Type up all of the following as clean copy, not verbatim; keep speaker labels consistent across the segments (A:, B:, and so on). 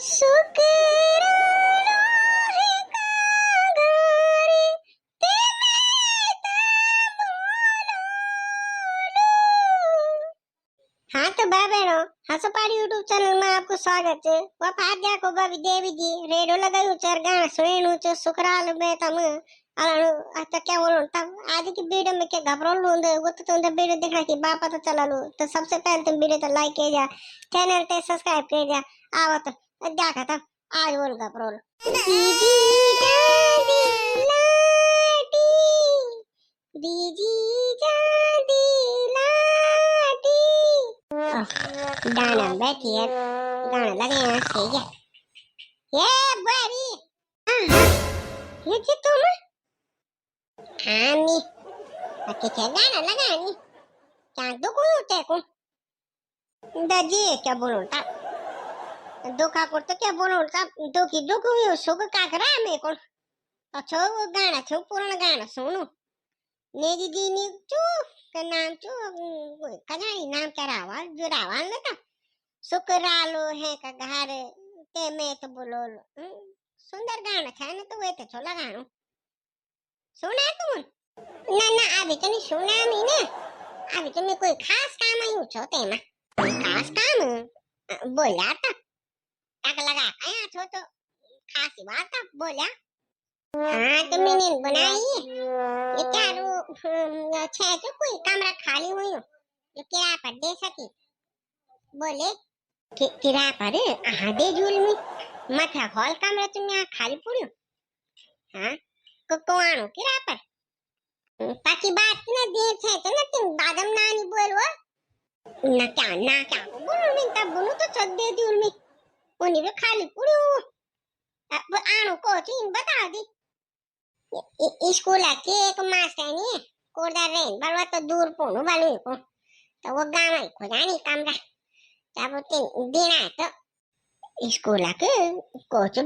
A: શુક્રાણુ હે કાંગારે हाँ तो भाई बहनों हंसपाड़ी यूट्यूब चैनल में आपको स्वागत है वफाद्या को भाभी देवी जी रेडियो लगायु चार गाना सुनेनु च सुकराल में तम अलानु आता क्या बोलो तब आज की वीडियो में क्या घबराल लूंदे वो तो तुम वीडियो देखना की बापा तो चला लो तो सबसे पहले तुम वीडियो तो लाइक कर जा चैनल पे सब्सक्राइब कर जा आओ तो देखा था आज बोल घबराल दीदी दादी लाडी दीदी दादी लाडी गाना बैठी है गाना लगे हैं ठीक है ये बड़ी ये जी तुम आनी अच्छे से गाना लगानी क्या दुख होते को दादी क्या बोलूं ता दुखा को तो क्या बोलूं ता दुखी दुख हुई सुख का करा मेरे को अच्छा वो गाना छो पूर्ण गाना सुनो नेजी दी नी चू का नाम चू कजानी नाम क्या रावल जो रावल ना था सुकरालो है का घर ते मैं तो बोलो सुंदर गाना था ना तो वे तो छोला गाना सुना तुम ना ना अभी तो नहीं सुना मैंने अभी तो मैं कोई खास काम आई हूँ छोटे में खास काम बोला था टक लगा आया छो तो खासी बात था बोला हाँ तो मैंने बनाई ये क्या रो छे तो कोई कमरा खाली हुई हो जो किराए पर दे सकी बोले किराए पर हाँ दे जूल में मथा हॉल कमरा तुम यहाँ खाली पड़ो हाँ को आनो किराए पर ताकि बात ना दे छे तो ना तुम बादम नानी बोलो ना क्या बोलो मैं तब बोलूं तो चल दे जूल में उन्हीं पे खाली पड़ो अब आनो को चीन बता दी स्कूल के एक मास्टर नहीं कोरदार रेन बलवा तो दूर पोनो बालू को तो वो गांव में खोजानी कमरा तब तीन दिन आए तो स्कूल के कोच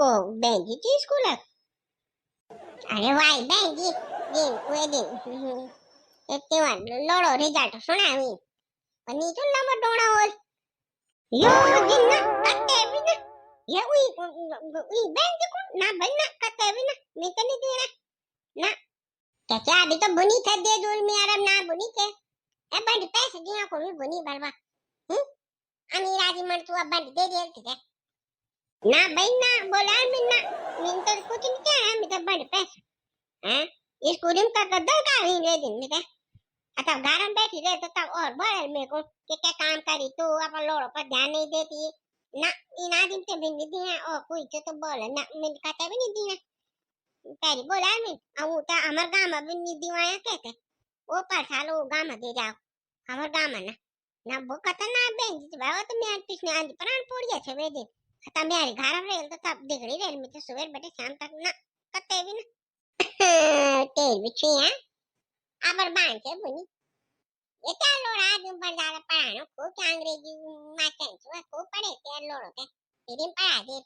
A: को बेंजी थी स्कूल अरे भाई बेंजी दिन वे दिन इतने बार लोड़ो रिजल्ट सुनावी और नीचे नंबर डोना हो यो दिन ना कते भी ना ये उई बेंजी को ना बनना कते भी ना मैं तो नहीं देना ना क्या अभी तो बुनी था दे दूल में आराम ना बुनी के ए बंद पैसे दिया को भी बुनी बलवा अमीर आदमी मन तू अब बंद दे दे ठीक है ना भाई ना बोला मैं तो कुछ नहीं कह रहा मैं तो बंद पैसे हैं इस कुरिम का कदर का ही ले दिन ठीक है अच्छा घर में बैठी रहे तो तब और बोल मेरे को कि क्या काम करी तू अपन लोड़ों पर ध्यान नहीं देती ना इन आदमी से भी नहीं दिया और कोई तो बोले ना मैं कहता भी नहीं दिया तेरी बोला मैं अब तो हमारे गांव में भी नहीं दिवाया कहते वो पर सालो गांव में दे जाओ हमारे गांव में ना वो कहता ना बेंच भाव तो मैं पिछले आज प्राण पड़ गया छे वे दिन कहता मेरे घर में रेल तो तब दिखड़ी रेल में तो सुबह बैठे शाम तक ना कहते भी ना तेल बिछी है अबर बांध के बुनी ये क्या लोड़ा आदमी पर ज्यादा पढ़ाना को क्या अंग्रेजी मास्टर छुआ को पढ़े क्या लोड़ो के तेरी पढ़ा दे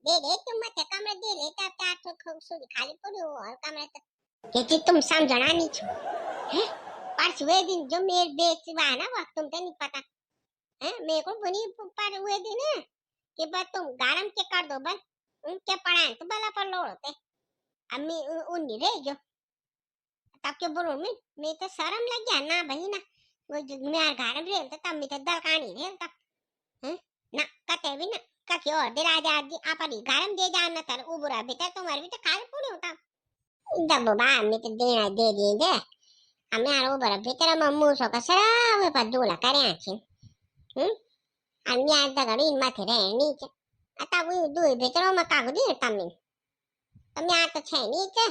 A: दे तुम मत कमरे दे ले तब चार तो खूबसूरत खाली पड़ी हो और कमरे तो ये तुम समझना नहीं छो हैं पर वे दिन जो मेरे बेच हुआ ना वक्त तुम तो नहीं पता हैं मेरे को बुनी पर हुए दिन कि बस तुम गारम के कर दो बस उनके पढ़ाए तो भला पर लोड़ते अम्मी उन्हीं रह जो तब के बोलो मैं तो शर्म लग गया ना भाई ना वो मेरे घर में रह तो तब मैं तो दल कहानी रह तब हैं ना कहते भी ना कभी और दे राजा जी आप अभी घर में दे जाना तर उबरा बेटा तुम्हारे भी तो खाली पूरी होता जब बाबा मैं तो देना दे दिए दे हमें यार उबरा बेटा मम्मू सो का सरा वे पर दूला करे आखिर हम यार दगड़ी इन माथे रहे नीचे आता वो दो बेटा में कागो दे तमिन તમે આ તો છે ની છે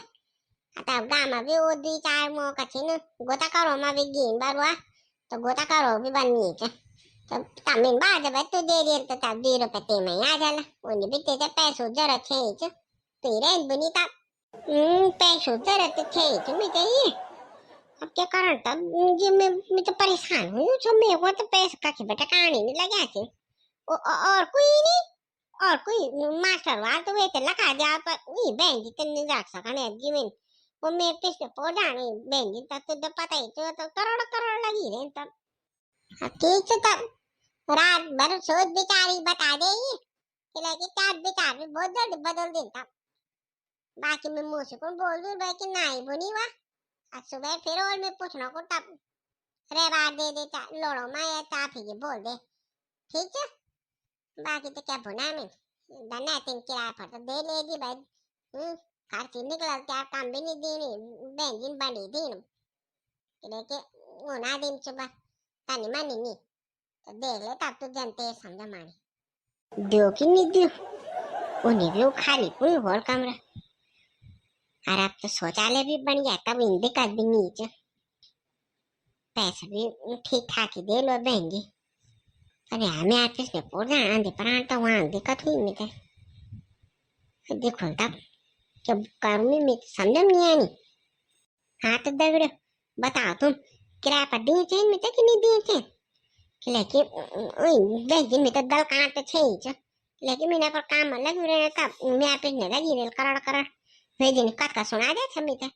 A: आता गामा भी वो दी चार मो कछी न गोता करो मा भी गिन बारवा तो गोता करो भी बनी है तो तमिन बाद जब तू दे दे तो तब 2 रुपए ते में आ जाला उन्हें भी तेरे पैसों जरूरत है च तो रेन बनी तब पैसों जरूरत है च मैं कही अब क्या करन तब जी मैं तो परेशान हूँ जो मेरे को तो पैसे का बेटा कहानी नहीं लगा थी और कोई नहीं और कोई मास्टर वाल तो वे तो लगा दिया पर वही बैंक जी तो नहीं रख सका नहीं जीवन वो मेरे पिछले पौधा नहीं बैंक जी तब तो पता ही तो करोड़ लगी रहे तब ठीक है तब रात भर सोच बेचारी बता दे कि चाट भी बहुत जल्दी बदल देता। बाकी मैं मुंह से कौन बोल दूं भाई कि नहीं बनी हुआ। आज सुबह फिर और मैं पूछना को तब रे बात दे देता लोड़ो मैं या चाप ही बोल दे ठीक है। बाकी तो क्या बुना मैं दना तीन किराया पर तो दे लेगी भाई। खर्च निकल क्या काम भी नहीं देनी बेंजिन बनी दिन लेके उना दिन सुबह तानी मानी नहीं तो देख ले तब तो जनते समझ मानी दो कि नहीं दो उन्हें भी वो खाली पूरी होल कमरा। और अब तो शौचालय भी बन गया तब इन दिक्कत भी नहीं है। पैसे भी ठीक ठाक ही दे लो बहन जी। अरे हमें आते से पूरा आंधे पर तो वहाँ दिक्कत हुई मुझे देखो तब जब करूँ मैं समझ नहीं आनी। हाँ तो दगड़ो बताओ तुम किराया पर दिए थे मैं तो कि नहीं दिए थे लेकिन बहन जी मैं तो दल काट छे ही लेकिन मैंने पर काम अलग रहे तब मैं आप ने लगी रेल करड़ करड़ वे दिन कत का सुना दे छमी तो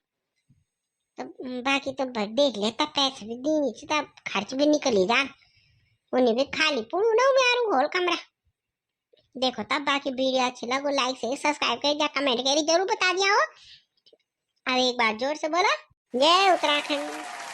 A: बाकी तो देख ले तब पैसे भी देनी थी तब खर्च भी निकली जा उन्हें भी खाली पूरा ना यार होल कमरा। देखो तब बाकी वीडियो अच्छी लगो लाइक से सब्सक्राइब कर दिया कमेंट करी जरूर बता दिया हो। अब एक बार जोर से बोलो जय उत्तराखंड।